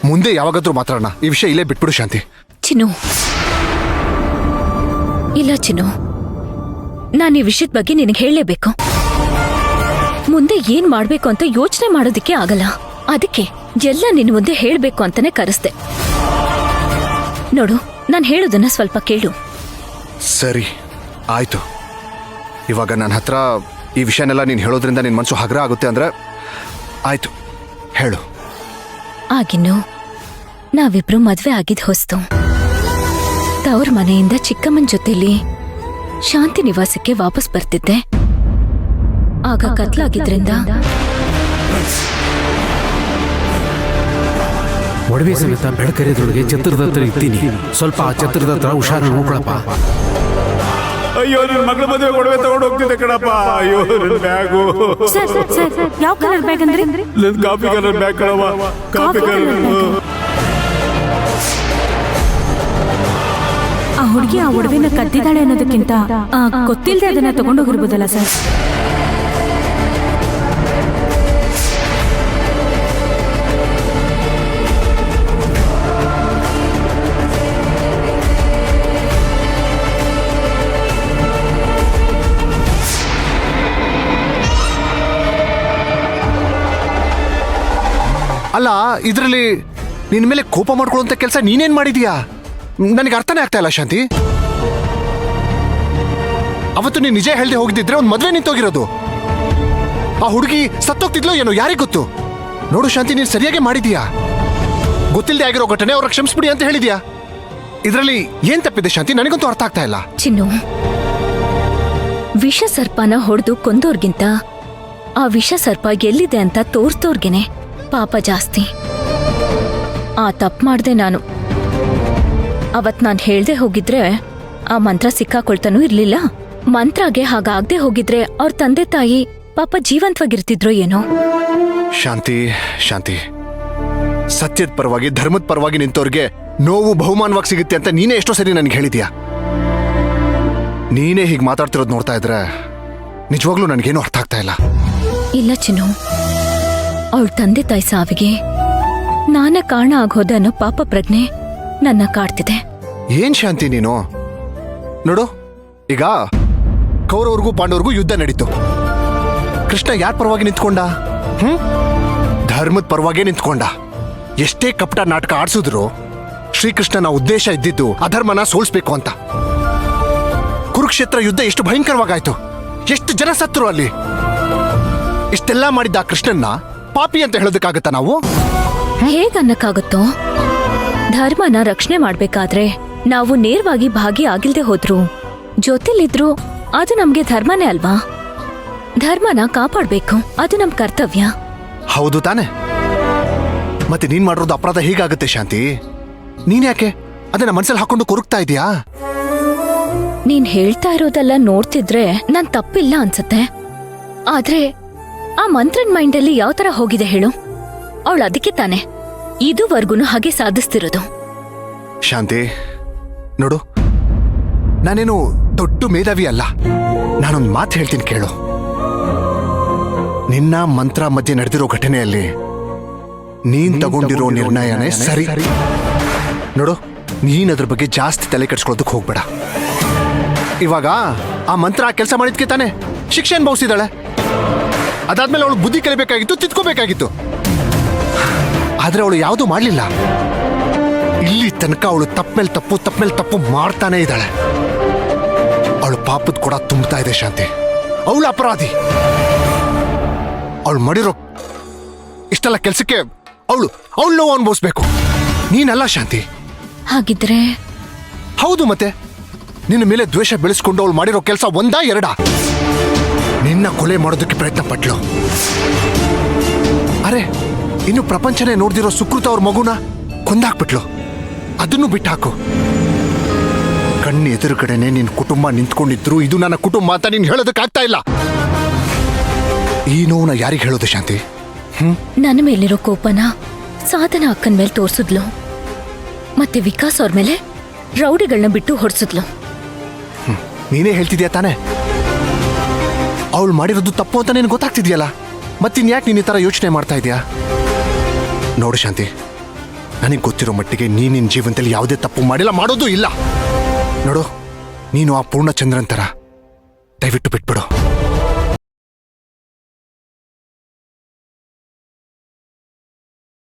ಮುಂದೆ ಯಾವಾಗಾದ್ರೂ ಮಾತಾಡೋಣ. ಈ ವಿಷಯ ಇಲ್ಲೇ ಬಿಟ್ಬಿಡು ಶಾಂತಿ. ಚಿನ್ನು, ಇಲ್ಲ ಚಿನ್ನು, ನಾನು ಈ ವಿಷಯದ ಬಗ್ಗೆ ನಿನಗೆ ಹೇಳಲೇಬೇಕು. ಮುಂದೆ ಏನ್ ಮಾಡ್ಬೇಕು ಅಂತ ಯೋಚನೆ ಮಾಡೋದಿಕ್ಕೆ ಆಗಲ್ಲ. ಅದಕ್ಕೆ ಎಲ್ಲ ನಿನ್ ಮುಂದೆ ಹೇಳ್ಬೇಕು ಅಂತಾನೆ ಕರೆಸ್ದೆ. ನೋಡು, ನಾನು ಹೇಳೋದನ್ನ ಸ್ವಲ್ಪ ಕೇಳು. ಸರಿ, ಆಯ್ತು. ಇವಾಗ ನನ್ನ ಹತ್ರ ಈ ವಿಷಯನೆಲ್ಲ ನೀನು ಹೇಳೋದ್ರಿಂದ ನಿನ್ನ ಮನಸ್ಸು ಹಗುರ ಆಗುತ್ತೆ ಅಂದ್ರೆ ಆಯ್ತು, ಹೇಳು. ಆಗಿನ್ನು ನಾವಿಬ್ರು ಮದ್ವೆ ಆಗಿದ್ ಹೊಸ್ತು. ತವ್ರ ಮನೆಯಿಂದ ಚಿಕ್ಕಮ್ಮನ ಜೊತೆಲಿ ಶಾಂತಿ ನಿವಾಸಕ್ಕೆ ವಾಪಸ್ ಬರ್ತಿದ್ದೆ. ಆಗ ಕತ್ಲಾಗಿದ್ರಿಂದ ಒಡವೆ ಸಮೇತ ಬೆಳಕರಿದ್ರೊಳಗೆ ಛತ್ರದ ಹತ್ರ ಇರ್ತೀನಿ. ಸ್ವಲ್ಪ ಆ ಛತ್ರದ ಹತ್ರ ಹುಷಾರ ನೋಡ್ಕೊಳಪ್ಪ. ಅಯ್ಯೋ, ನನ್ನ ಮಗಳ ಮದುವೆ ಒಡವೆ ತಗೊಂಡು ಹೋಗ್ತಿದ್ದೆ ಕಣಪ್ಪ. ಅಯ್ಯೋ, ನನ್ನ ಬ್ಯಾಗು. ಯಾವ ಕಲರ್ ಬ್ಯಾಗ್ ಅಂದ್ರೆ? ನನ್ನ ಕಾಫಿ ಕಲರ್ ಬ್ಯಾಗ್ ಕಣವ. Coffee colour. ಆ ಹುಡುಗಿ ಆ ಒಡವೆನ ಕದ್ದಿದ್ದಾಳೆ ಅನ್ನೋದಕ್ಕಿಂತ ಗೊತ್ತಿಲ್ಲದೆ ಅದನ್ನ ತಗೊಂಡೋಗಿರ್ಬೋದಲ್ಲ ಸರ್? ಅಲ್ಲ, ಇದರಲ್ಲಿ ನಿನ್ನ ಮೇಲೆ ಕೋಪ ಮಾಡ್ಕೊಳ್ಳುವಂತ ಕೆಲಸ ನೀನೇನ್ ಮಾಡಿದೀಯಾ? ನನಗೆ ಅರ್ಥನೇ ಆಗ್ತಾ ಇಲ್ಲ ಶಾಂತಿ. ಅವತ್ತು ನೀನು ನಿಜ ಹೇಳ್ದೆ ಹೋಗಿದ್ದಿದ್ರೆ ಒಂದು ಮದುವೆ ನಿಂತೋಗಿರೋದು. ಆ ಹುಡುಗಿ ಸತ್ತೋಗ್ತಿದ್ಲೋ ಏನೋ, ಯಾರಿಗೆ ಗೊತ್ತು? ನೋಡು ಶಾಂತಿ, ನೀನು ಸರಿಯಾಗಿ ಮಾಡಿದೀಯಾ. ಗೊತ್ತಿಲ್ಲದೆ ಆಗಿರೋ ಘಟನೆ ಅವ್ರ ಕ್ಷಮಿಸ್ಬಿಡಿ ಅಂತ ಹೇಳಿದ್ಯಾ. ಇದರಲ್ಲಿ ಏನ್ ತಪ್ಪಿದೆ ಶಾಂತಿ? ನನಗಂತೂ ಅರ್ಥ ಆಗ್ತಾ ಇಲ್ಲ. ಚಿನ್ನು, ವಿಷ ಸರ್ಪನ ಹೊಡೆದು ಕೊಂದೋರ್ಗಿಂತ ಆ ವಿಷ ಸರ್ಪ ಎಲ್ಲಿದೆ ಅಂತ ತೋರ್ಸ್ತೋರ್ಗೆನೆ ಪಾಪ ಜಾಸ್ತಿ. ಆ ತಪ್ಪು ಮಾಡ್ದೆ ನಾನು. ಅವತ್ ನಾನು ಹೇಳ್ದೆ ಹೋಗಿದ್ರೆ ಆ ಮಂತ್ರ ಸಿಕ್ಕಾಕೊಳ್ತಾನೂ ಇರ್ಲಿಲ್ಲ. ಮಂತ್ರಗೆ ಹಾಗಾಗ್ದೆ ಹೋಗಿದ್ರೆ ಅವ್ರ ತಂದೆ ತಾಯಿ ಪಾಪ ಜೀವಂತವಾಗಿರ್ತಿದ್ರು ಏನೋ. ಶಾಂತಿ, ಶಾಂತಿ, ಸತ್ಯದ ಪರವಾಗಿ ಧರ್ಮದ ಪರವಾಗಿ ನಿಂತವ್ರಿಗೆ ನೋವು ಬಹುಮಾನವಾಗಿ ಸಿಗುತ್ತೆ ಅಂತ ನೀನೇ ಎಷ್ಟೋ ಸರಿ ನನಗೆ ಹೇಳಿದ್ಯಾ. ನೀನೇ ಹೀಗೆ ಮಾತಾಡ್ತಿರೋದು ನೋಡ್ತಾ ಇದ್ರೆ ನಿಜವಾಗ್ಲೂ ನನಗೇನು ಅರ್ಥ ಆಗ್ತಾ ಇಲ್ಲ. ಇಲ್ಲ ಚಿನ್ನು, ಅವಳ ತಂದೆ ತಾಯಿ ಸಾವಿಗೆ ನಾನೇ ಕಾರಣ ಆಗೋದ ಅನ್ನೋ ಪಾಪ ಪ್ರಜ್ಞೆ ನನ್ನ ಕಾಡ್ತಿದೆ. ಏನ್ ಶಾಂತಿ ನೀನು? ನೋಡು, ಈಗ ಕೌರವ್ರಿಗೂ ಪಾಂಡವ್ರಿಗೂ ಯುದ್ಧ ನಡೀತು. ಕೃಷ್ಣ ಯಾರ ಪರವಾಗಿ ನಿಂತ್ಕೊಂಡ? ಧರ್ಮದ ಪರವಾಗೇ ನಿಂತ್ಕೊಂಡ. ಎಷ್ಟೇ ಕಪಟ ನಾಟಕ ಆಡ್ಸಿದ್ರು ಶ್ರೀಕೃಷ್ಣನ ಉದ್ದೇಶ ಇದ್ದಿದ್ದು ಅಧರ್ಮನ ಸೋಲ್ಸ್ಬೇಕು ಅಂತ. ಕುರುಕ್ಷೇತ್ರ ಯುದ್ಧ ಎಷ್ಟು ಭಯಂಕರವಾಗಾಯ್ತು, ಎಷ್ಟು ಜನ ಸತ್ರು ಅಲ್ಲಿ. ಇಷ್ಟೆಲ್ಲ ಮಾಡಿದ್ದ ಕೃಷ್ಣನ್ನ ಪಾಪಿ ಅಂತ ಹೇಳೋದಕ್ಕಾಗತ್ತಾ ನಾವು? ಹೇಗನ್ನಕ್ಕಾಗುತ್ತೋ? ಧರ್ಮನ ರಕ್ಷಣೆ ಮಾಡ್ಬೇಕಾದ್ರೆ ನಾವು ನೇರವಾಗಿ ಭಾಗಿ ಆಗಿಲ್ದೆ ಹೋದ್ರು ಜೊತೆಲಿದ್ರು ಅದು ನಮ್ಗೆ ಧರ್ಮನೇ ಅಲ್ವಾ? ಧರ್ಮನ ಕಾಪಾಡ್ಬೇಕು, ಅದು ನಮ್ ಕರ್ತವ್ಯ. ಹೌದು ತಾನೆ? ಮತ್ತೆ ನೀನ್ ಮಾಡಿರೋದು ಅಪರಾಧ ಹೀಗಾಗುತ್ತೆ ಶಾಂತಿ. ನೀನ್ ಯಾಕೆ ಅದನ್ನ ಮನಸ್ಸಲ್ಲಿ ಹಾಕೊಂಡು ಕೊರಗ್ತಾ ಇದೀಯಾ? ನೀನ್ ಹೇಳ್ತಾ ಇರೋದೆಲ್ಲ ನೋಡ್ತಿದ್ರೆ ನನ್ ತಪ್ಪಿಲ್ಲ ಅನ್ಸತ್ತೆ. ಆದ್ರೆ ಆ ಮಂತ್ರನ್ ಮೈಂಡಲ್ಲಿ ಯಾವ ತರ ಹೋಗಿದೆ ಹೇಳು? ಅವಳು ಅದಕ್ಕೆ ತಾನೆ ಇದುವರೆಗೂ ಹಾಗೆ ಸಾಧಿಸ್ತಿರೋದು. ಶಾಂತಿ, ನೋಡು, ನಾನೇನು ದೊಡ್ಡ ಮೇಧಾವಿ ಅಲ್ಲ. ನಾನೊಂದು ಮಾತು ಹೇಳ್ತೀನಿ ಕೇಳು. ನಿನ್ನ ಮಂತ್ರ ಮಧ್ಯೆ ನಡೆದಿರೋ ಘಟನೆಯಲ್ಲಿ ನೀನ್ ತಗೊಂಡಿರೋ ನಿರ್ಣಯನೇ ಸರಿ. ನೋಡು, ನೀನ್ ಅದ್ರ ಬಗ್ಗೆ ಜಾಸ್ತಿ ತಲೆ ಕೆಡ್ಸ್ಕೊಳ್ಳೋದಕ್ಕೆ ಹೋಗ್ಬೇಡ. ಇವಾಗ ಆ ಮಂತ್ರ ಕೆಲಸ ಮಾಡಿದ್ಕೆ ತಾನೆ ಶಿಕ್ಷೆ ಅನುಭವಿಸಿದಾಳೆ. ಅದಾದ್ಮೇಲೆ ಅವಳು ಬುದ್ಧಿ ಕಲಿಬೇಕಾಗಿತ್ತು, ತಿದ್ಕೋಬೇಕಾಗಿತ್ತು. ಆದ್ರೆ ಅವಳು ಯಾವುದೂ ಮಾಡಲಿಲ್ಲ. ಇಲ್ಲಿ ತನಕ ಅವಳು ತಪ್ಪಮೇಲೆ ತಪ್ಪು ಮಾಡ್ತಾನೆ ಇದ್ದಾಳೆ. ಅವಳು ಪಾಪದ ಕೂಡ ತುಂಬ್ತಾ ಇದೆ ಶಾಂತಿ. ಅವಳು ಅಪರಾಧಿ. ಅವಳು ಮಾಡಿರೋ ಇಷ್ಟೆಲ್ಲ ಕೆಲಸಕ್ಕೆ ಅವಳು ನೋವು ಅನುಭವಿಸ್ಬೇಕು, ನೀನಲ್ಲ ಶಾಂತಿ. ಹಾಗಿದ್ರೆ ಹೌದು, ಮತ್ತೆ ನಿನ್ನ ಮೇಲೆ ದ್ವೇಷ ಬೆಳೆಸ್ಕೊಂಡು ಅವಳು ಮಾಡಿರೋ ಕೆಲಸ ಒಂದಾ ಎರಡಾ? ನಿನ್ನ ಕೊಲೆ ಮಾಡೋದಕ್ಕೆ ಪ್ರಯತ್ನ ಪಟ್ಲು. ಅರೆ, ಇನ್ನು ಪ್ರಪಂಚನೇ ನೋಡ್ದಿರೋ ಸುಕೃತ ಅವ್ರ ಮಗುನ ಕೊಂದಾಕ್ಬಿಟ್ಲು. ಅದನ್ನು ಬಿಟ್ಟಾಕು. ಕಣ್ಣು ಎದುರುಗಡೆನೆ ನಿನ್ ಕುಟುಂಬ ನಿಂತ್ಕೊಂಡಿದ್ರು ಇದು ನನ್ನ ಕುಟುಂಬ ಅಂತ ನೀನ್ ಹೇಳೋದಕ್ಕಾಗ್ತಾ ಇಲ್ಲ. ಈ ನೋವನ್ನ ಯಾರಿಗೆ ಹೇಳೋದು ಶಾಂತಿ? ನನ್ನ ಮೇಲಿರೋ ಕೋಪನ ಸಾಧನ ಅಕ್ಕನ ಮೇಲೆ ತೋರ್ಸಿದ್ಲು. ಮತ್ತೆ ವಿಕಾಸ್ ಅವ್ರ ಮೇಲೆ ರೌಡಿಗಳನ್ನ ಬಿಟ್ಟು ಹೊಡ್ಸಿದ್ಲು. ನೀನೇ ಹೇಳ್ತಿದ್ಯಾ ತಾನೆ? ಅವಳು ಮಾಡಿರೋದು ತಪ್ಪು ಅಂತ ನಿನಗೆ ಗೊತ್ತಾಗ್ತಿದ್ಯಲ್ಲ, ಮತ್ತಿನ್ಯಾಕೆ ನೀನ್ ಈ ಥರ ಯೋಚನೆ ಮಾಡ್ತಾ ಇದೀಯಾ? ನೋಡು ಶಾಂತಿ, ನನಗೆ ಗೊತ್ತಿರೋ ಮಟ್ಟಿಗೆ ನಿನ್ನ ಜೀವನದಲ್ಲಿ ಯಾವುದೇ ತಪ್ಪು ಮಾಡಿಲ್ಲ, ಮಾಡೋದು ಇಲ್ಲ. ನೋಡು, ನೀನು ಆ ಪೂರ್ಣಚಂದ್ರನ್ ಥರ ದಯವಿಟ್ಟು ಬಿಟ್ಬಿಡು.